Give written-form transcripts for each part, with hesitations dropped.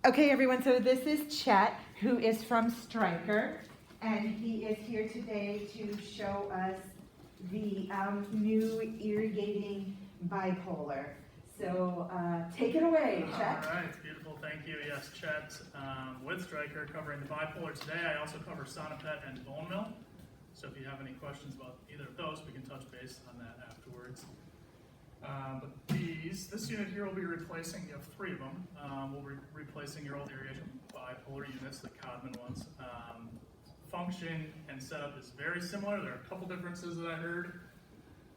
Okay, everyone, so this is Chet, who is from Stryker, and he is here today to show us the new irrigating bipolar. So take it away, Chet. All right, beautiful, thank you. Yes, Chet with Stryker covering the bipolar today. I also cover sonopet and bone mill. So if you have any questions about either of those, we can touch base on that afterwards. But this unit here will be replacing, you have three of them. We'll be replacing your old irrigation bipolar units, the Codman ones. Function and setup is very similar. There are a couple differences that I heard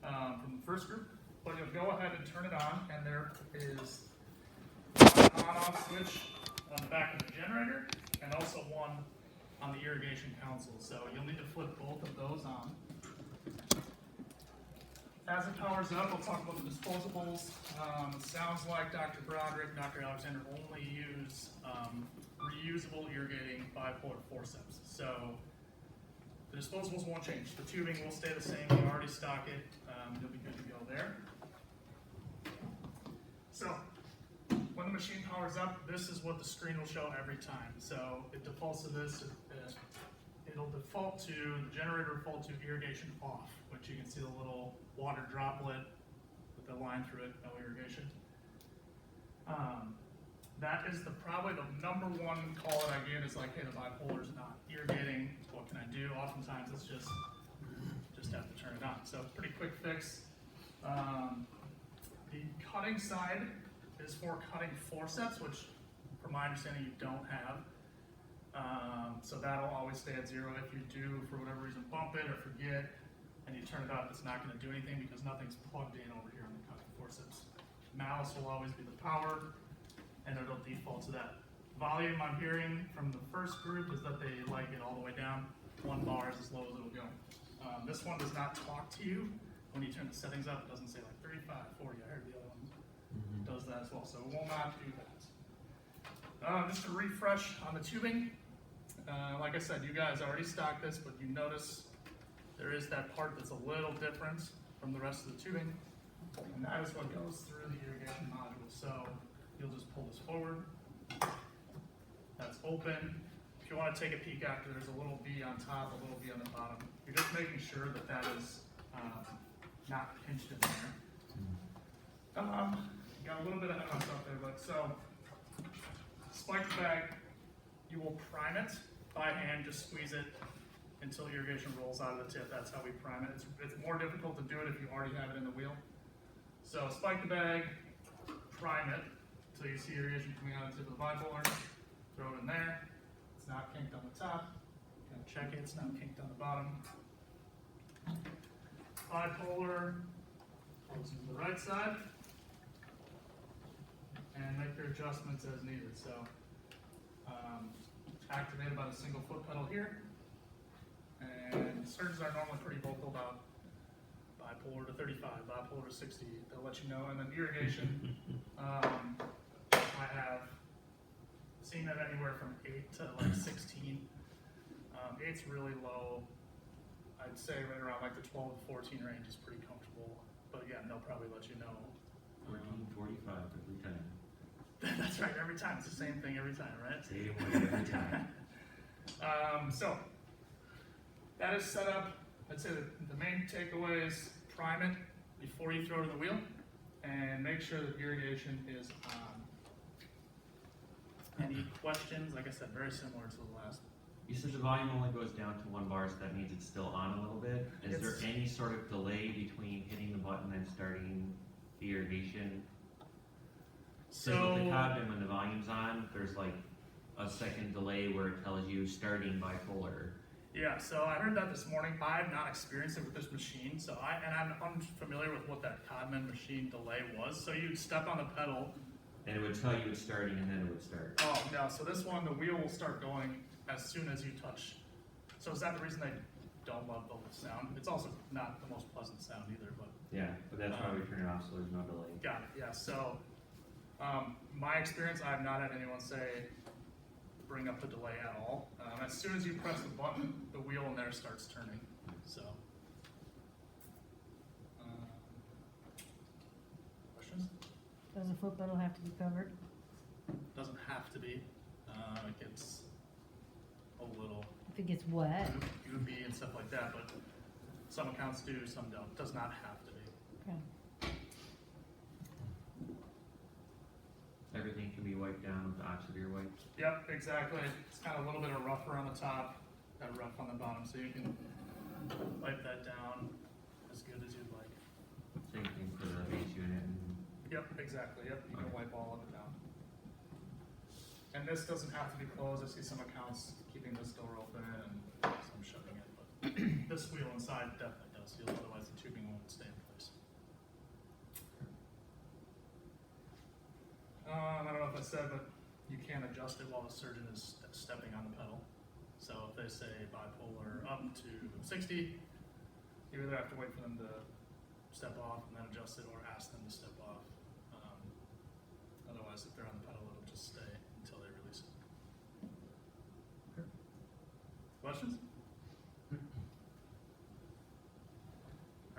from the first group, but you'll go ahead and turn it on, and there is an on-off switch on the back of the generator, and also one on the irrigation console. So you'll need to flip both of those on. As it powers up, we'll talk about the disposables. It sounds like Dr. Broderick, Dr. Alexander only use reusable irrigating bipolar forceps. So the disposables won't change. The tubing will stay the same. You already stock it. You'll be good to go there. So when the machine powers up, this is what the screen will show every time. So it defaults to this. It'll default to, the generator will default to irrigation off, which you can see the little water droplet with the line through it, no irrigation. That is probably the number one call that I get is like, hey, the bipolar is not irrigating. What can I do? Oftentimes it's just have to turn it on. So pretty quick fix. The cutting side is for cutting forceps, which from my understanding you don't have. So that'll always stay at 0. If you do, for whatever reason, bump it or forget, and you turn it up, it's not going to do anything because nothing's plugged in over here on the cutting forceps. Mouse will always be the power, and it'll default to that. Volume I'm hearing from the first group is that they like it all the way down. 1 bar is as low as it'll go. This one does not talk to you. When you turn the settings up, it doesn't say like 35, 40. I heard the other one does that as well, so it will not do that. Just a refresh on the tubing. Like I said, you guys already stocked this, but you notice there is that part that's a little different from the rest of the tubing, and that is what goes through the irrigation module. So you'll just pull this forward. That's open. If you want to take a peek after, there's a little V on top, a little V on the bottom. You're just making sure that that is not pinched in there. Got a little bit of head on stuff there, but so spike the bag. You will prime it by hand, just squeeze it until irrigation rolls out of the tip. That's how we prime it. It's more difficult to do it if you already have it in the wheel. So spike the bag, prime it until you see irrigation coming out of the tip of the bipolar. Throw it in there. It's not kinked on the top. Gotta check it, it's not kinked on the bottom. Bipolar goes to the right side. And make your adjustments as needed. So activated by the single foot pedal here. And surgeons are normally pretty vocal about bipolar to 35, bipolar to 60. They'll let you know. And then irrigation, I have seen it anywhere from 8 to like 16. 8's really low. I'd say right around like the 12 to 14 range is pretty comfortable. But again, they'll probably let you know. 14, 45 every time. That's right, every time. It's the same thing every time, right? Same way every time. So that is set up. I'd say the main takeaway is prime it before you throw it in the wheel and make sure that irrigation is on. Any questions? Like I said, very similar to the last. You said the volume only goes down to 1 bar, so that means it's still on a little bit. Is there any sort of delay between hitting the button and starting the irrigation? So with the Codman, when the volume's on, there's like a second delay where it tells you starting bipolar. Yeah, so I heard that this morning. I have not experienced it with this machine, so I'm unfamiliar with what that Codman machine delay was. So you'd step on the pedal, and it would tell you it's starting, and then it would start. Oh no! So this one, the wheel will start going as soon as you touch. So is that the reason they don't love the sound? It's also not the most pleasant sound either, but yeah, but that's why we turn it off, so there's no delay. Got it. Yeah. So my experience, I have not had anyone say bring up the delay at all. As soon as you press the button, the wheel in there starts turning. So questions? Does the foot pedal have to be covered? Doesn't have to be. It gets a little If it gets wet. goopy and stuff like that, but some accounts do, some don't. Does not have to be. Okay. Everything can be wiped down with oxidizer wipe. Yep, exactly. It's kind of a little bit of rougher on the top, that rough on the bottom, so you can wipe that down as good as you'd like. Same thing for the base unit and Yep, exactly. Yep, you can Okay. wipe all of it down. And this doesn't have to be closed. I see some accounts keeping this door open and some shutting it, but this wheel inside definitely does seal, otherwise the tubing won't stay in place. I don't know if I said, but you can adjust it while the surgeon is stepping on the pedal. So if they say bipolar up to 60, you either have to wait for them to step off and then adjust it, or ask them to step off. Otherwise, if they're on the pedal, it'll just stay until they release it. Questions? All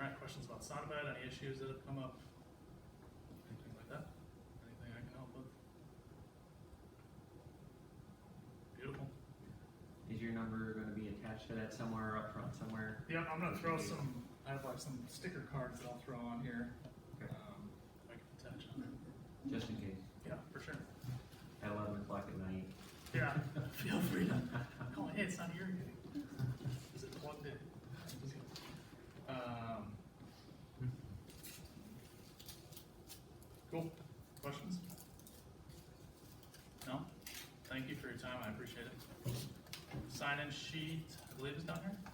right, questions about Sonobet, any issues that have come up? Anything like that? Anything I can help with? Beautiful. is your number gonna be attached to that somewhere up front somewhere? Yeah, I'm gonna throw some, I have like some sticker cards that I'll throw on here. Okay. I can attach on there. Just in case. Yeah, for sure. At 11 o'clock at night. Yeah, feel free to call me, hey, it's not irrigating. Is it plugged in? Cool. Questions? No? Thank you for your time, I appreciate it. Sign-in sheet, I believe is down here?